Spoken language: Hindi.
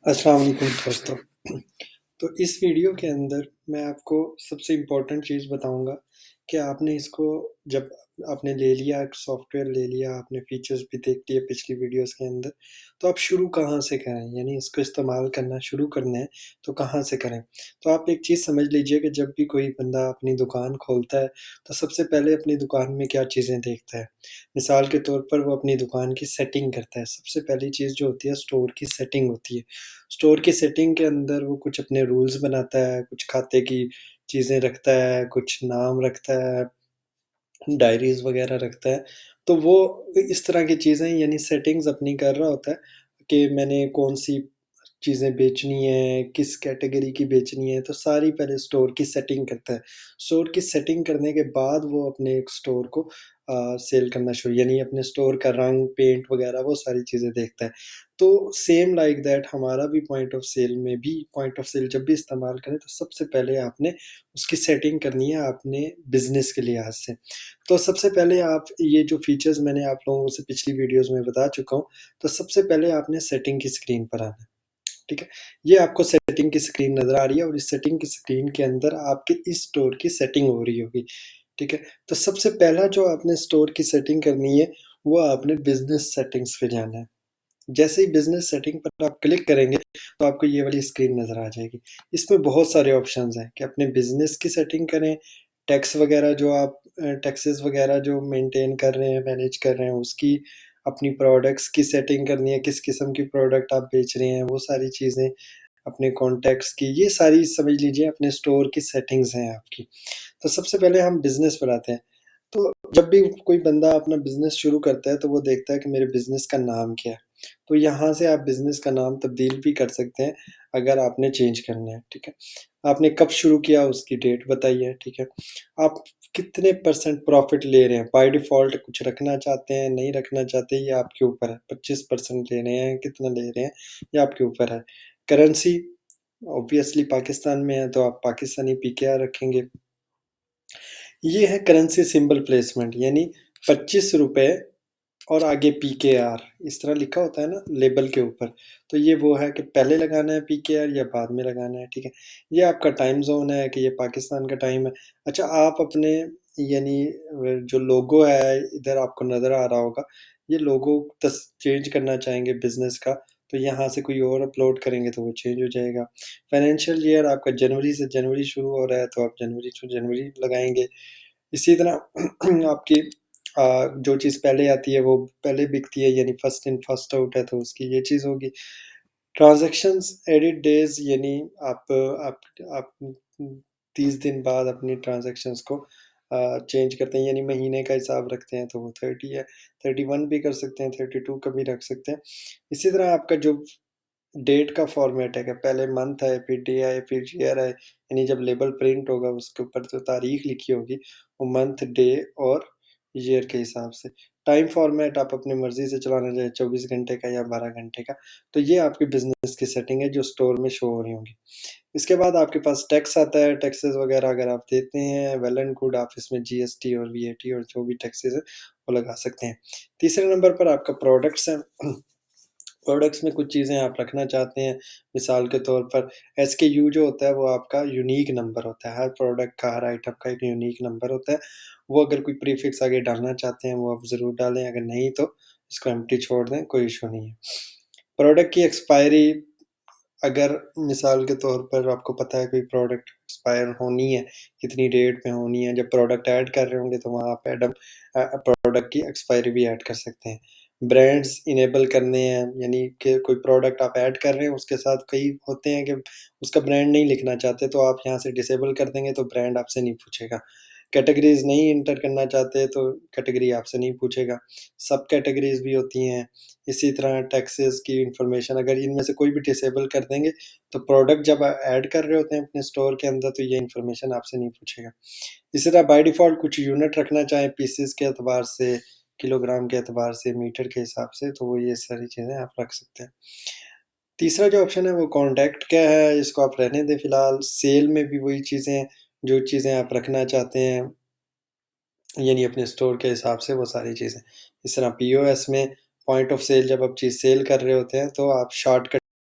अस्सलाम वालेकुम दोस्तों। तो इस वीडियो के अंदर मैं आपको सबसे इम्पोर्टेंट चीज़ बताऊँगा कि आपने इसको जब आपने ले लिया, एक सॉफ्टवेयर ले लिया, आपने फीचर्स भी देख लिए पिछली वीडियोज़ के अंदर, तो आप शुरू कहाँ से करें? यानी इसको इस्तेमाल करना शुरू करना है, तो कहाँ से करें? तो आप एक चीज़ समझ लीजिए कि जब भी कोई बंदा अपनी दुकान खोलता है, तो सबसे पहले अपनी दुकान में क्या चीज़ें देखता है? मिसाल के तौर पर वो अपनी दुकान की सेटिंग करता है। सबसे पहली चीज़ जो होती है स्टोर की सेटिंग होती है। स्टोर की सेटिंग के अंदर वो कुछ अपने रूल्स बनाता है, कुछ खाते की चीज़ें रखता है, कुछ नाम रखता है, डायरीज़ वग़ैरह रखता है। तो वो इस तरह की चीज़ें यानी सेटिंग्स अपनी कर रहा होता है कि मैंने कौन-सी चीज़ें बेचनी है, किस कैटेगरी की बेचनी है, तो सारी पहले स्टोर की सेटिंग करता है। स्टोर की सेटिंग करने के बाद वो अपने एक स्टोर को सेल करना शुरू यानी अपने स्टोर का रंग, पेंट वग़ैरह वो सारी चीज़ें देखता है। तो सेम लाइक दैट हमारा भी पॉइंट ऑफ सेल जब भी इस्तेमाल करें तो सबसे पहले आपने उसकी सेटिंग करनी है अपने बिज़नेस के लिहाज़ से। तो सबसे पहले आप ये जो फीचर्स मैंने आप लोगों से पिछली वीडियोज़ में बता चुका हूँ, तो सबसे पहले आपने सेटिंग की स्क्रीन पर आना है, ठीक है? ये आपको सेटिंग की स्क्रीन नज़र आ रही है और इस सेटिंग की स्क्रीन के अंदर आपके इस स्टोर की सेटिंग हो रही होगी, ठीक है? तो सबसे पहला जो आपने स्टोर की सेटिंग करनी है, वो आपने बिज़नेस सेटिंग्स पे जाना है। जैसे ही बिज़नेस सेटिंग पर आप क्लिक करेंगे, तो आपको ये वाली स्क्रीन नज़र आ जाएगी। इसमें बहुत सारे ऑप्शंस हैं कि अपने बिज़नेस की सेटिंग करें, टैक्स वगैरह जो आप टैक्सेस वगैरह जो मेंटेन कर रहे हैं, मैनेज कर रहे हैं उसकी, अपनी प्रोडक्ट्स की सेटिंग करनी है, किस किस्म की प्रोडक्ट आप बेच रहे हैं, वो सारी चीज़ें, अपने कॉन्टैक्ट्स की, ये सारी समझ लीजिए अपने स्टोर की सेटिंग्स हैं आपकी। तो सबसे पहले हम बिज़नेस पर आते हैं। तो जब भी कोई बंदा अपना बिज़नेस शुरू करता है, तो वो देखता है कि मेरे बिज़नेस का नाम क्या है। तो यहाँ से आप बिज़नेस का नाम तब्दील भी कर सकते हैं, अगर आपने चेंज करना है, ठीक है? आपने कब शुरू किया उसकी डेट बताइए, ठीक है? आप कितने परसेंट प्रॉफ़िट ले रहे हैं? बाय डिफ़ॉल्ट कुछ रखना चाहते हैं, नहीं रखना चाहते, ये आपके ऊपर है। 25% ले रहे हैं, कितना ले रहे हैं, ये आपके ऊपर है। करेंसी ऑब्वियसली पाकिस्तान में है, तो आप पाकिस्तानी पीकेआर रखेंगे। ये है करेंसी सिंबल प्लेसमेंट यानी ₹25 और आगे पीकेआर इस तरह लिखा होता है ना लेबल के ऊपर। तो ये वो है कि पहले लगाना है पीकेआर या बाद में लगाना है, ठीक है? ये आपका टाइम ज़ोन है कि ये पाकिस्तान का टाइम है। अच्छा आप अपने यानी जो लोगो है इधर आपको नज़र आ रहा होगा, ये लोगो चेंज करना चाहेंगे बिज़नेस का, तो यहाँ से कोई और अपलोड करेंगे तो वो चेंज हो जाएगा। फाइनेंशियल ईयर आपका जनवरी से जनवरी शुरू हो रहा है, तो आप जनवरी टू जनवरी लगाएँगे। इसी तरह आपकी जो चीज़ पहले आती है वो पहले बिकती है यानी फर्स्ट इन फर्स्ट आउट है तो उसकी ये चीज़ होगी। ट्रांज़ैक्शंस एडिट डेज़ यानी आप 30 दिन बाद अपनी ट्रांज़ैक्शंस को चेंज करते हैं यानी महीने का हिसाब रखते हैं तो वो 30 है, 31 भी कर सकते हैं, 32 का भी रख सकते हैं। इसी तरह आपका जो डेट का फ़ॉर्मेट है कि पहले मंथ है, फिर डे है, फिर ईयर है, यानी जब लेबल प्रिंट होगा उसके ऊपर जो तारीख लिखी होगी, वो मंथ, डे और ईयर के हिसाब से। टाइम फ़ॉर्मेट आप अपनी मर्ज़ी से चलाना चाहें 24 घंटे का या 12 घंटे का, तो ये आपकी बिज़नेस की सेटिंग है जो स्टोर में शो हो रही होंगी। इसके बाद आपके पास टैक्स आता है, टैक्सेस वग़ैरह अगर आप देते हैं, वेल एंड गुड आप इसमें जीएसटी और वीएटी और जो भी टैक्सेस हैं, वो लगा सकते हैं। तीसरे नंबर पर आपका प्रोडक्ट्स है। प्रोडक्ट्स में कुछ चीज़ें आप रखना चाहते हैं, मिसाल के तौर पर एसकेयू जो होता है वो आपका यूनीक नंबर होता है, हर प्रोडक्ट का, हर आइटम का एक यूनीक नंबर होता है। वो अगर कोई प्रीफ़िक्स आगे डालना चाहते हैं वो आप ज़रूर डालें, अगर नहीं तो इसको एम्प्टी छोड़ दें, कोई इश्यू नहीं है। प्रोडक्ट की एक्सपायरी अगर मिसाल के तौर पर आपको पता है कोई प्रोडक्ट एक्सपायर होनी है, कितनी डेट पे होनी है, जब प्रोडक्ट ऐड कर रहे होंगे तो वहाँ आप प्रोडक्ट की एक्सपायरी भी ऐड कर सकते हैं। ब्रांड्स इनेबल करने हैं यानी कि कोई प्रोडक्ट आप ऐड कर रहे हैं उसके साथ कई होते हैं कि उसका ब्रांड नहीं लिखना चाहते तो आप यहाँ से डिसेबल कर देंगे तो ब्रांड आपसे नहीं पूछेगा। कैटेगरीज़ नहीं एंटर करना चाहते तो कैटेगरी आपसे नहीं पूछेगा। सब कैटेगरीज़ भी होती हैं। इसी तरह टैक्सेस की इन्फॉर्मेशन अगर इनमें से कोई भी डिसेबल कर देंगे, तो प्रोडक्ट जब ऐड कर रहे होते हैं अपने स्टोर के अंदर तो ये इन्फॉर्मेशन आपसे नहीं पूछेगा। इसी तरह बाय डिफ़ॉल्ट कुछ यूनिट रखना चाहें पीसेज़ के एतबार से, किलोग्राम के एतबार से, मीटर के हिसाब से, तो वो ये सारी चीज़ें आप रख सकते हैं। तीसरा जो ऑप्शन है वो कॉन्टैक्ट क्या है, इसको आप रहने दें फ़िलहाल। सेल में भी वही चीज़ें जो चीज़ें आप रखना चाहते हैं यानी अपने स्टोर के हिसाब से वो सारी चीज़ें। इस तरह पीओएस में पॉइंट ऑफ सेल जब आप चीज़ सेल कर रहे होते हैं, तो आप शॉर्टकट